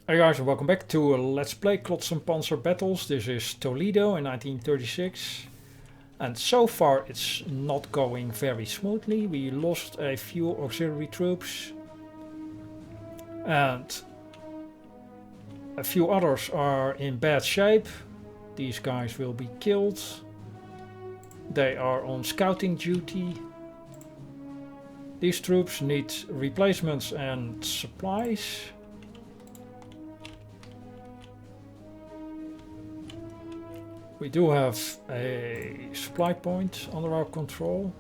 Hey guys, and welcome back to Let's Play Klotzen Panzer Battles. This is Toledo in 1936. And so far it's not going very smoothly. We lost a few auxiliary troops. And a few others are in bad shape. These guys will be killed. They are on scouting duty. These troops need replacements and supplies. We do have a supply point under our control.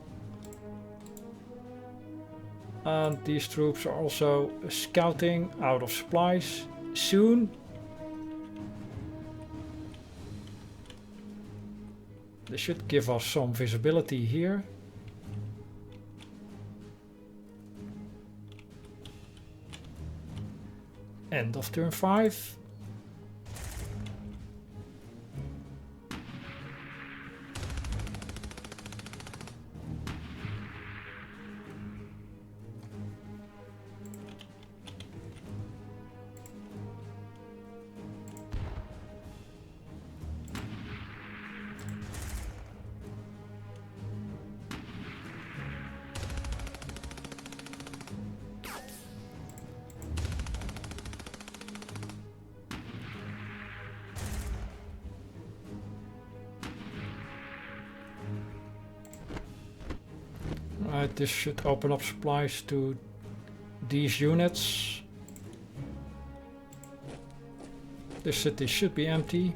And these troops are also scouting out of supplies soon. They should give us some visibility here. End of turn 5. Right, this should open up supplies to these units. This city should be empty.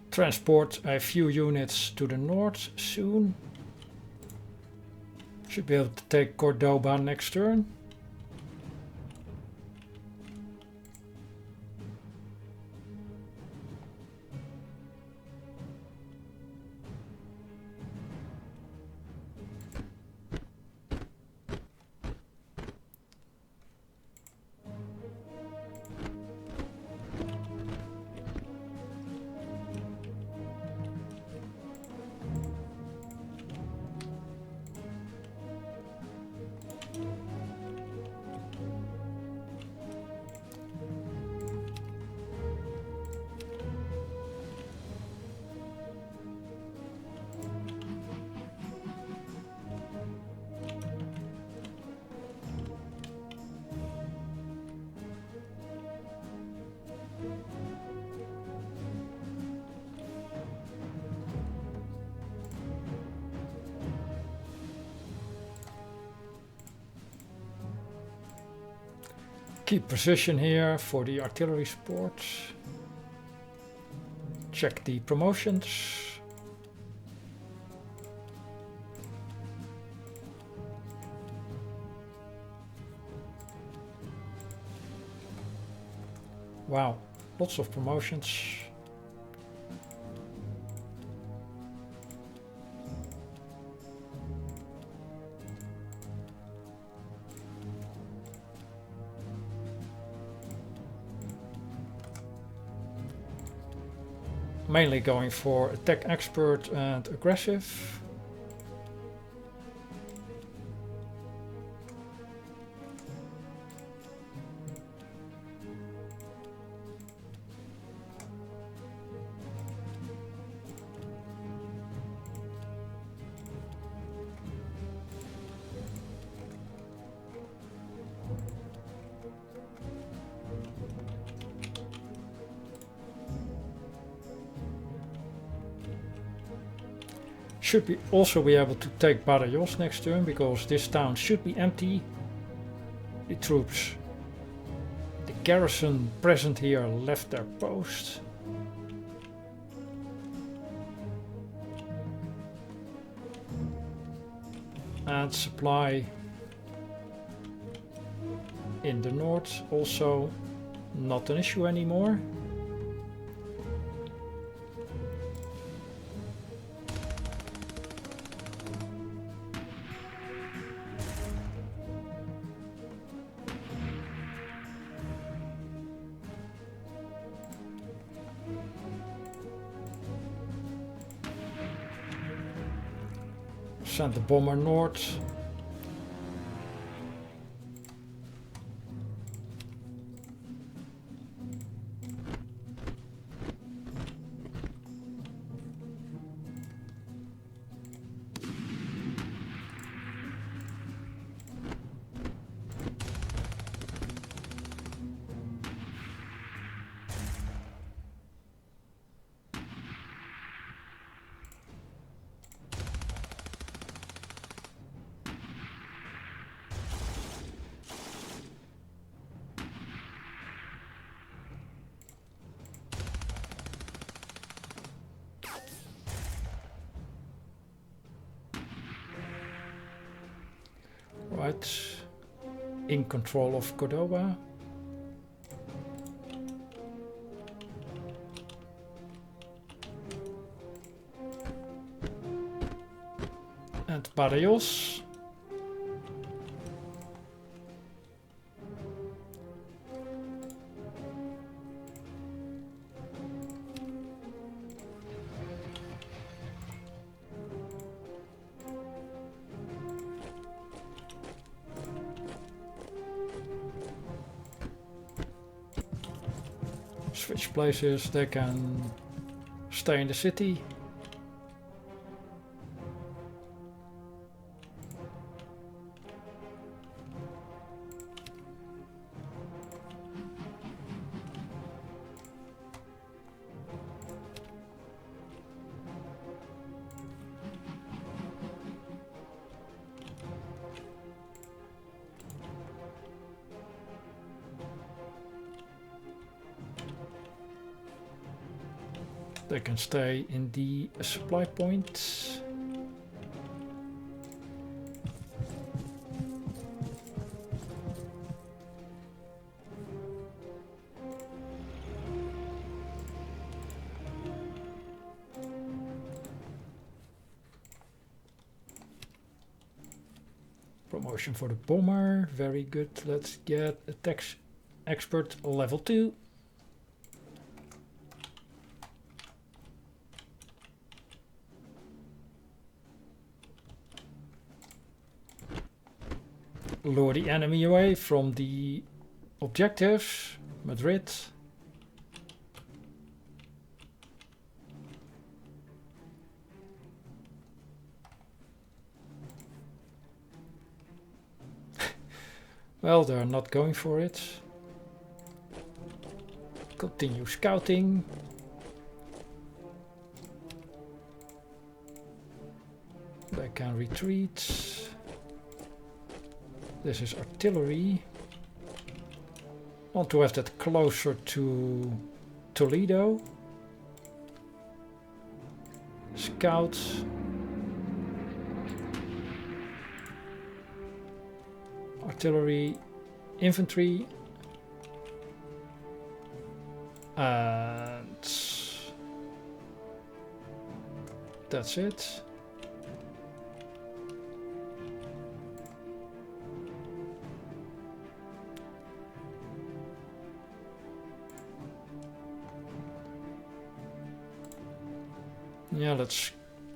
Transport a few units to the north soon. Should be able to take Cordoba next turn. Keep position here for the artillery support. Check the promotions. Wow, lots of promotions. Mainly going for attack expert and aggressive. Should be also be able to take Badajoz next turn, because this town should be empty. The troops, the garrison present here, left their post. And supply in the north also not an issue anymore. Send the bomber north. Right, in control of Cordoba. And Badajoz. Switch places, they can stay in the city. They can stay in the supply point. Promotion for the bomber, very good. Let's get a tax expert level 2. Lure the enemy away from the objectives. Madrid. Well, they're not going for it. Continue scouting. They can retreat. This is artillery. Want to have that closer to Toledo. Scout. Artillery, infantry. And that's it. Yeah, let's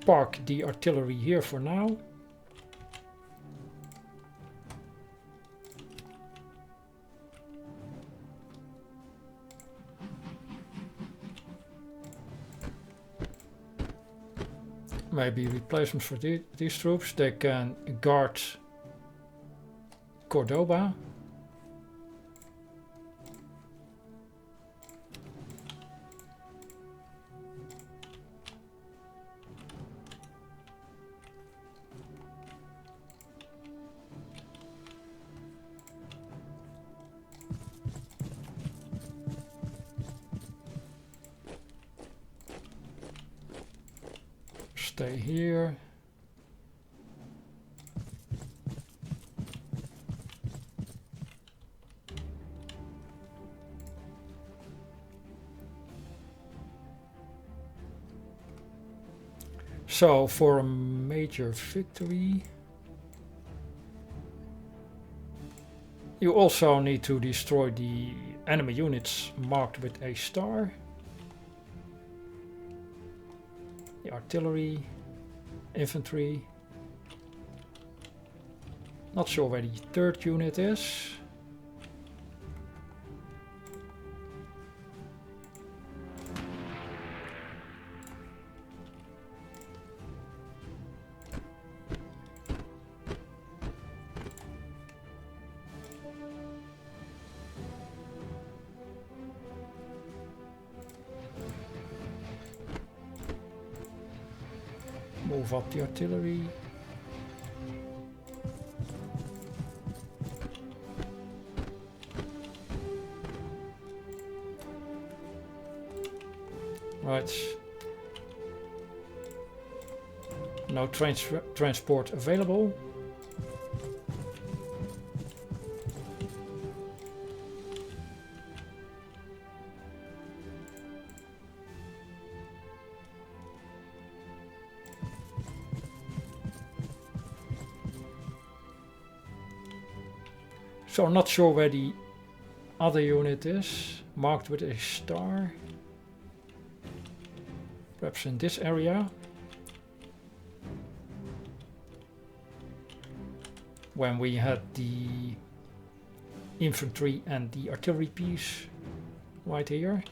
park the artillery here for now. Maybe replacements for these troops. They can guard Cordoba. stay here. So for a major victory, you also need to destroy the enemy units marked with a star. The artillery, infantry. Not sure where the third unit is. Move up the artillery. Right. No transport available. So I'm not sure where the other unit is, marked with a star. Perhaps in this area. When we had the infantry and the artillery piece right here.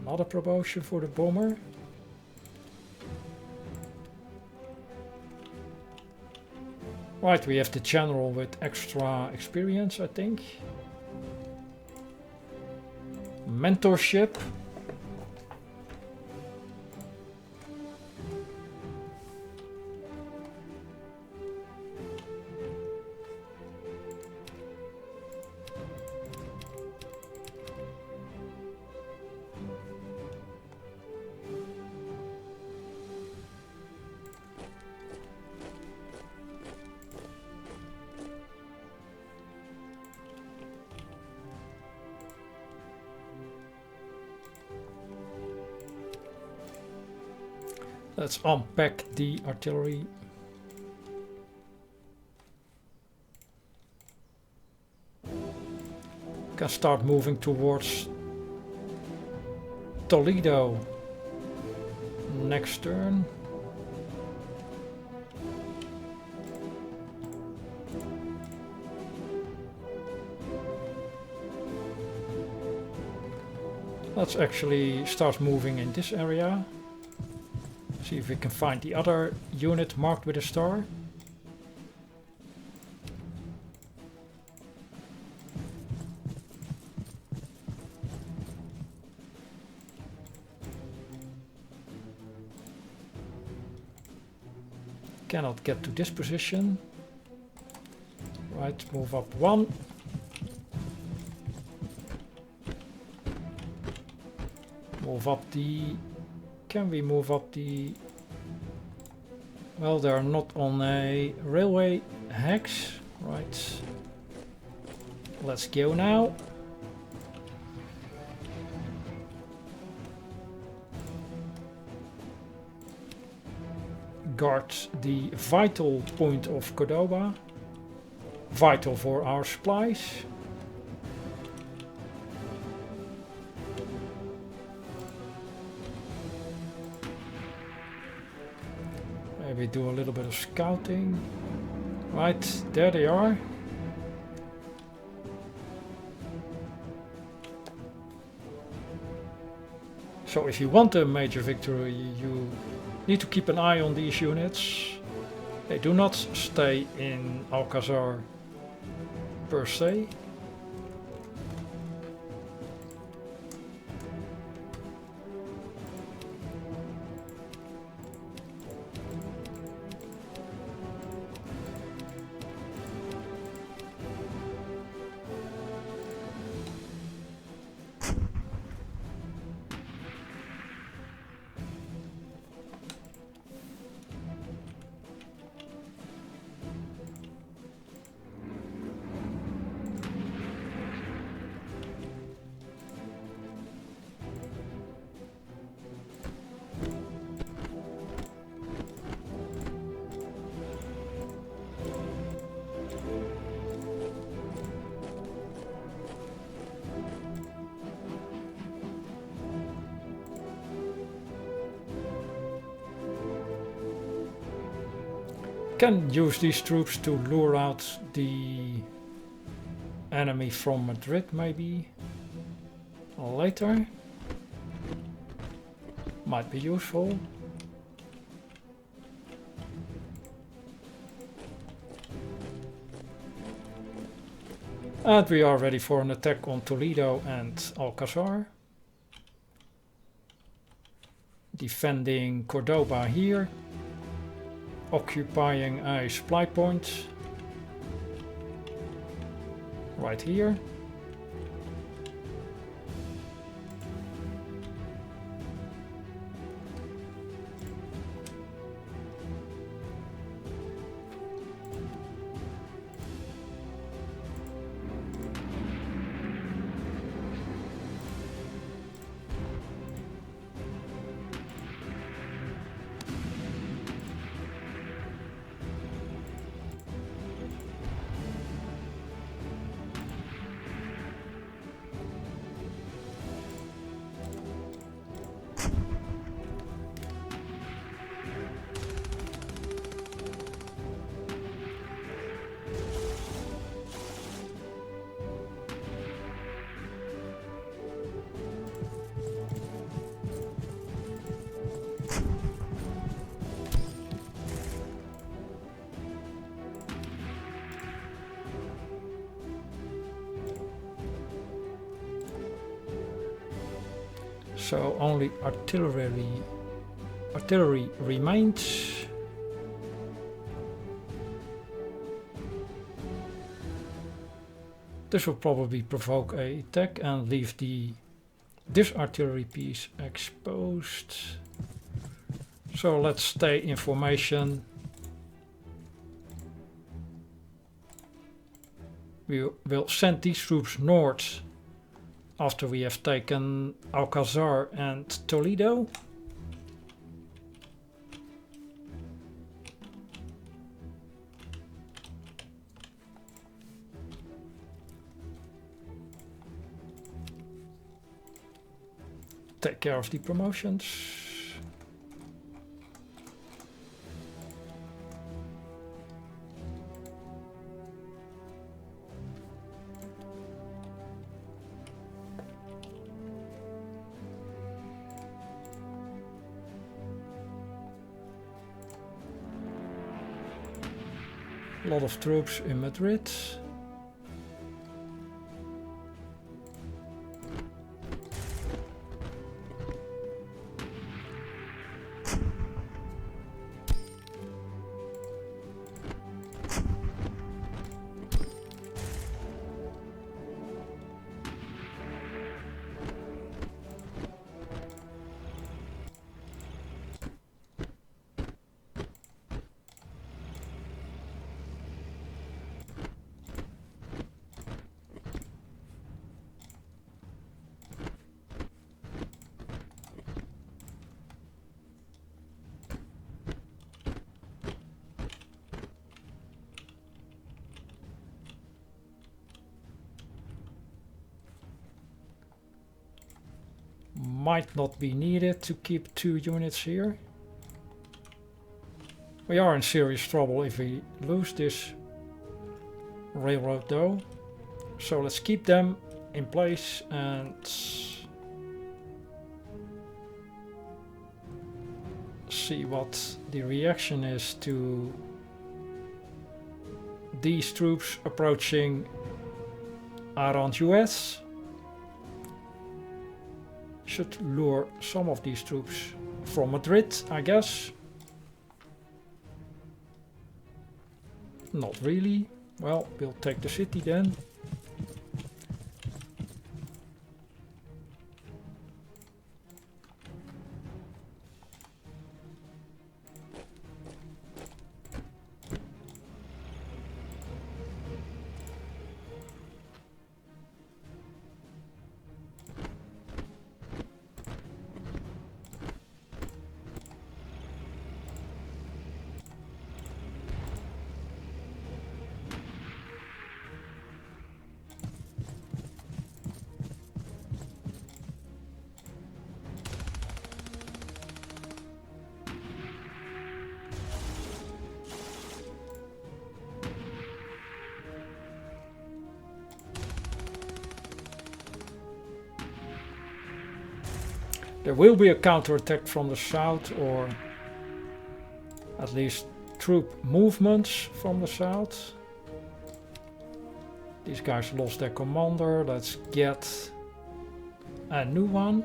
Another promotion for the bomber. Right, we have the general with extra experience, I think. Mentorship. Let's unpack the artillery. Can start moving towards Toledo next turn. Let's actually start moving in this area. See if we can find the other unit marked with a star. Cannot get to this position. Right, move up one. Move up the... Can we move up the... Well, they're not on a railway hex. Right. Let's go now. Guard the vital point of Cordoba. Vital for our supplies. Maybe do a little bit of scouting. Right, there they are. So if you want a major victory, you need to keep an eye on these units. They do not stay in Alcazar per se. Can use these troops to lure out the enemy from Madrid maybe later. Might be useful. And we are ready for an attack on Toledo and Alcazar. Defending Cordoba here. Occupying a supply point. Right here. So only artillery remains. This will probably provoke a attack and leave this artillery piece exposed. So let's stay in formation. We will send these troops north after we have taken Alcazar and Toledo. Take care of the promotions. A lot of troops in Madrid. Might not be needed to keep 2 units here. We are in serious trouble if we lose this railroad though. So let's keep them in place and see what the reaction is to these troops approaching Aranjuez. Should lure some of these troops from Madrid, I guess. Not really. Well, we'll take the city then. There will be a counterattack from the south, or at least troop movements from the south. These guys lost their commander. Let's get a new one.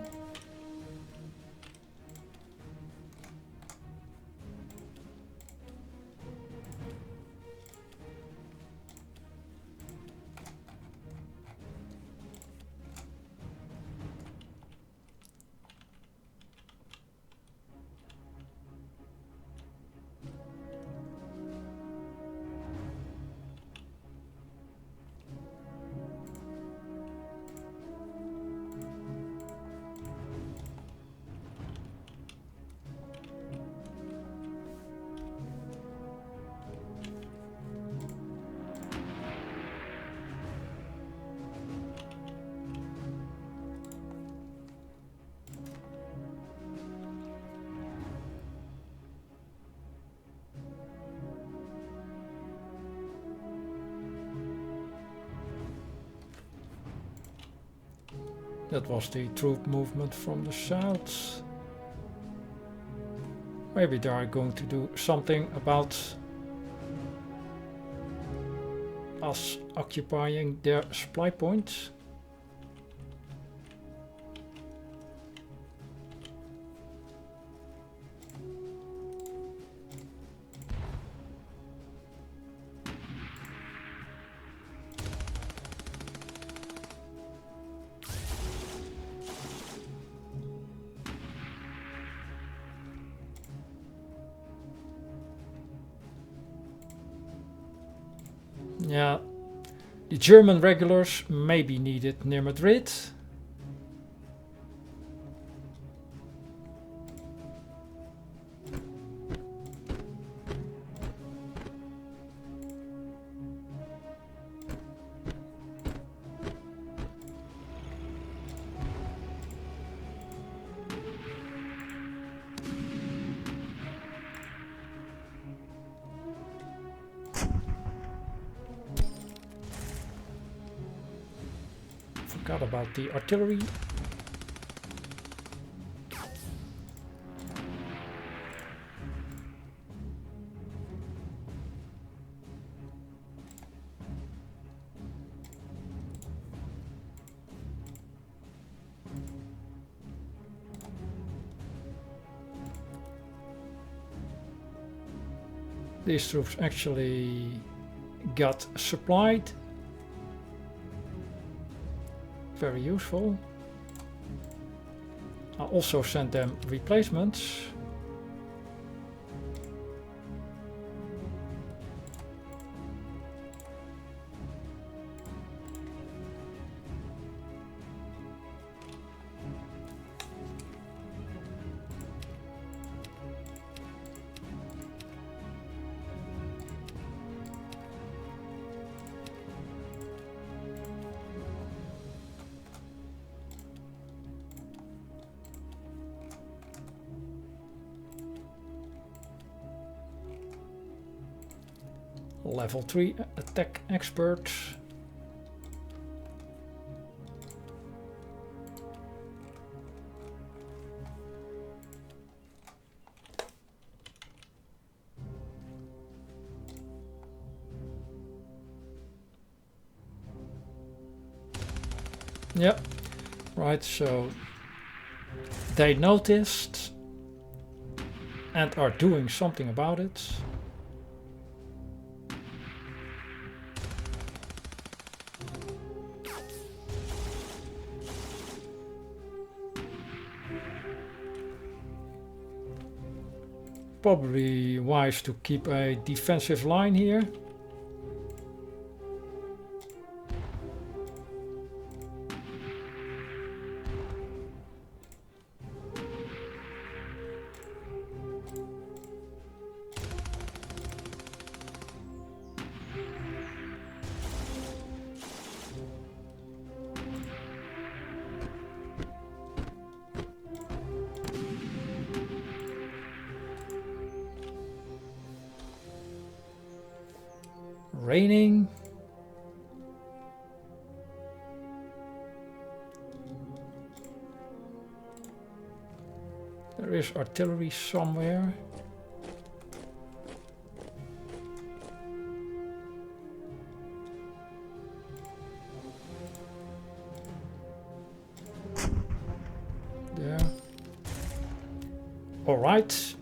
That was the troop movement from the south. Maybe they are going to do something about us occupying their supply points. Yeah, the German regulars may be needed near Madrid. Forgot about the artillery. These troops actually got supplied. Very useful. I also sent them replacements. Level 3 attack expert. Yeah, right, so they noticed and are doing something about it. Probably wise to keep a defensive line here. Raining. There is artillery somewhere. There. All right.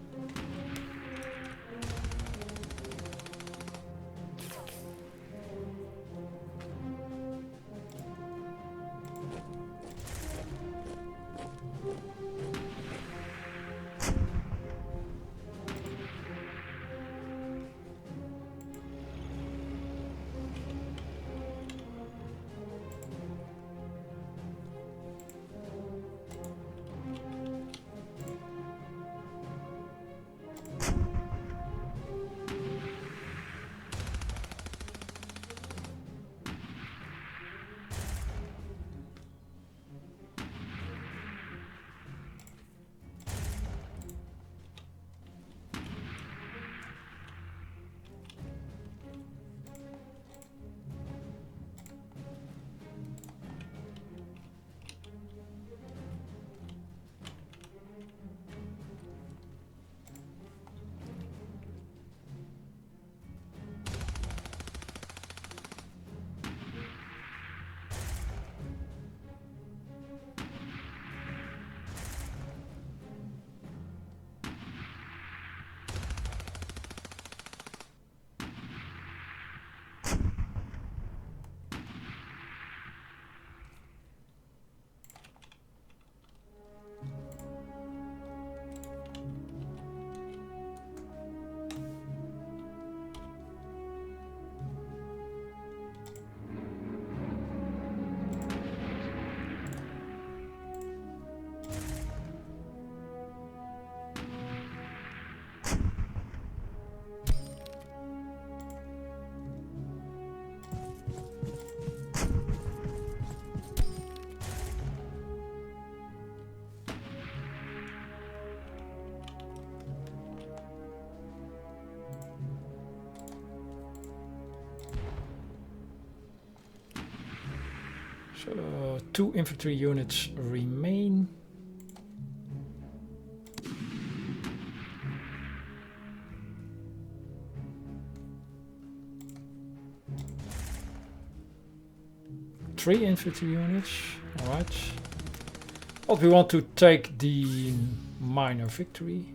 So 2 infantry units remain. Three infantry units, alright. But we want to take the minor victory.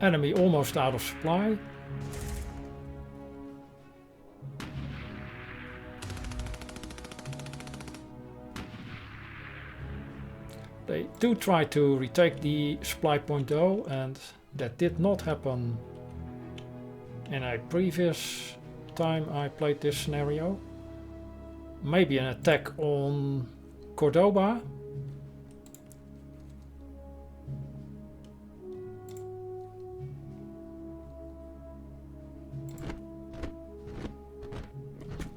Enemy almost out of supply. They do try to retake the supply point though, and that did not happen in a previous time I played this scenario. Maybe an attack on Cordoba.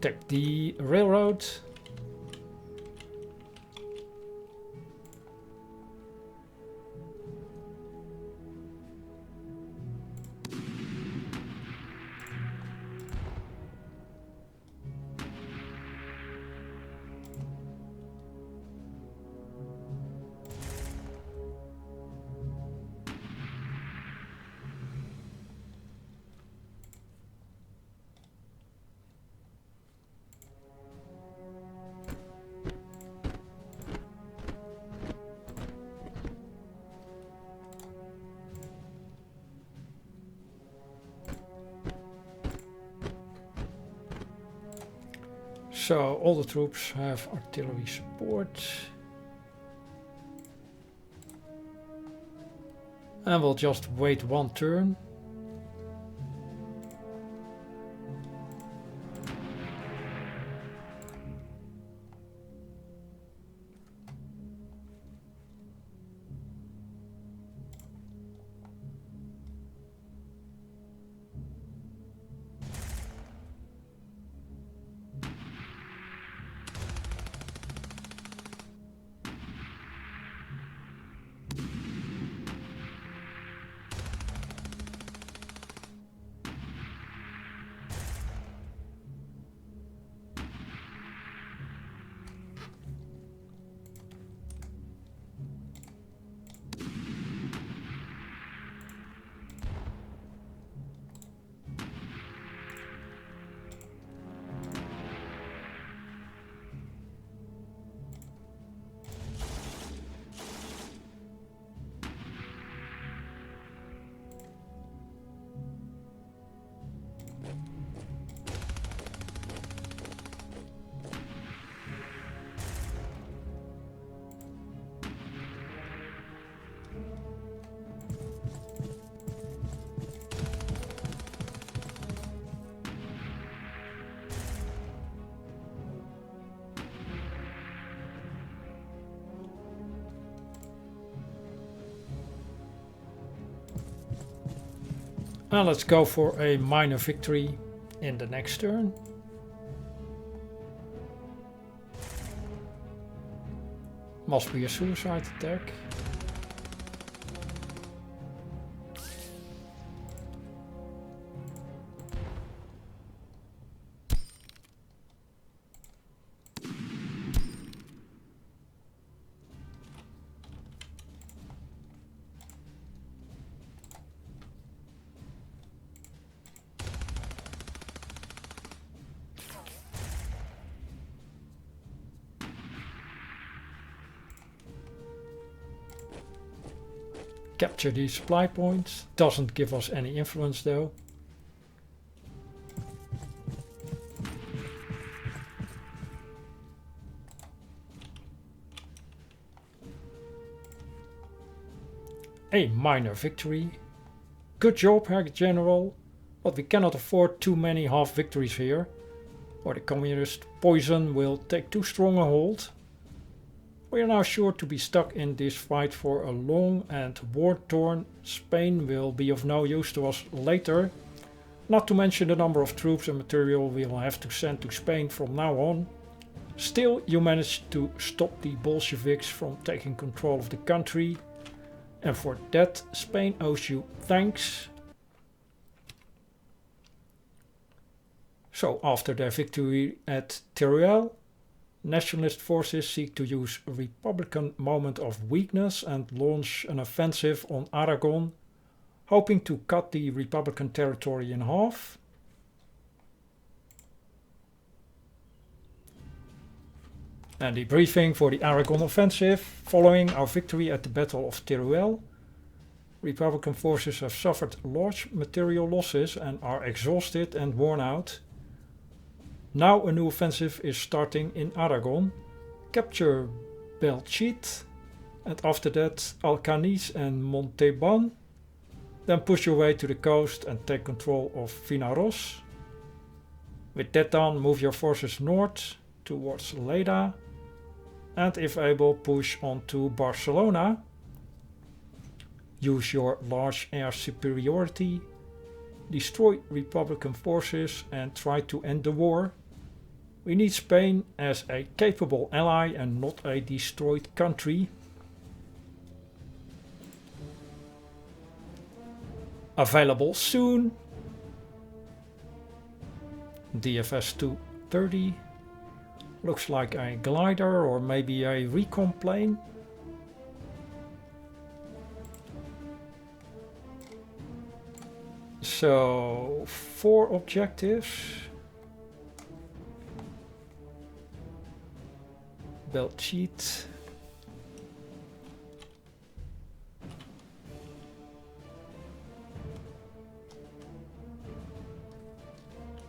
Protect the railroad. So all the troops have artillery support. And we'll just wait one turn. And let's go for a minor victory in the next turn. Must be a suicide attack. Capture these supply points. Doesn't give us any influence though. A minor victory. Good job, Herr General, but we cannot afford too many half victories here, or the communist poison will take too strong a hold. We are now sure to be stuck in this fight for a long and war-torn Spain will be of no use to us later, not to mention the number of troops and material we will have to send to Spain from now on. Still, you managed to stop the Bolsheviks from taking control of the country, and for that Spain owes you thanks. So after their victory at Teruel, nationalist forces seek to use a Republican moment of weakness and launch an offensive on Aragon, hoping to cut the Republican territory in half. And the briefing for the Aragon offensive. Following our victory at the Battle of Teruel, Republican forces have suffered large material losses and are exhausted and worn out. Now a new offensive is starting in Aragon. Capture Belchite, and after that Alcanis and Monteban. Then push your way to the coast and take control of Vinaros. With that done, move your forces north towards Leda, and if able push on to Barcelona. Use your large air superiority, destroy Republican forces and try to end the war. We need Spain as a capable ally and not a destroyed country. Available soon. DFS 230. Looks like a glider or maybe a recon plane. So 4 objectives. Belchite.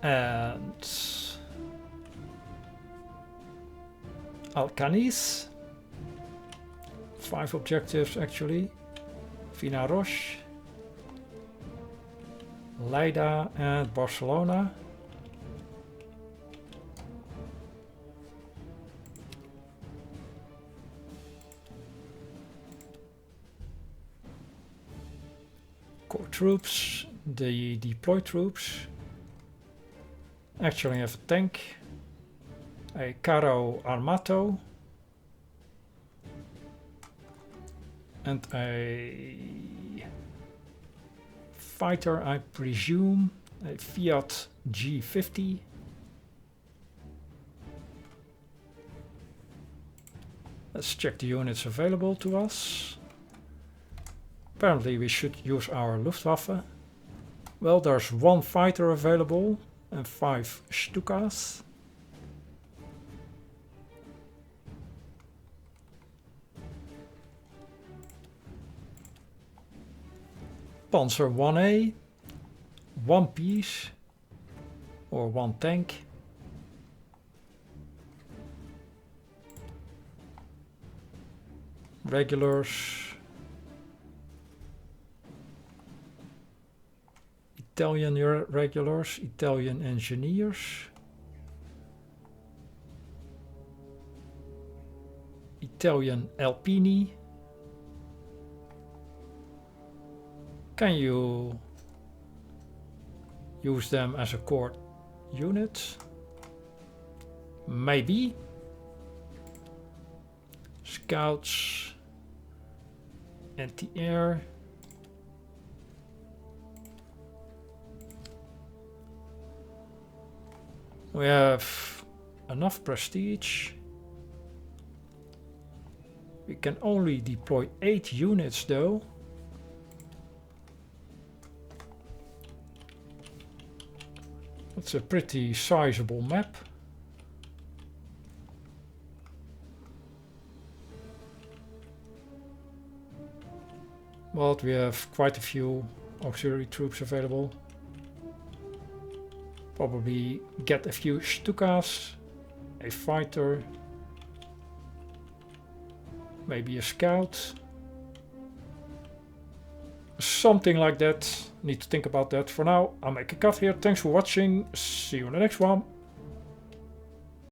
And Alcanis. 5 objectives actually. Vinaroche, Lleida and Barcelona. Core troops, the deployed troops. Actually have a tank, a Carro Armato, and a fighter, I presume, a Fiat G50. Let's check the units available to us. Apparently we should use our Luftwaffe. Well, there's 1 fighter available and 5 Stukas. Panzer 1A, 1 piece or 1 tank. Regulars. Italian regulars, Italian engineers. Italian Alpini. Can you use them as a core unit. Maybe. Scouts. Anti-air. We have enough prestige. We can only deploy 8 units though. That's a pretty sizable map. But we have quite a few auxiliary troops available. Probably get a few Stukas, a fighter, maybe a scout. Something like that. Need to think about that. For now, I'll make a cut here. Thanks for watching. See you in the next one.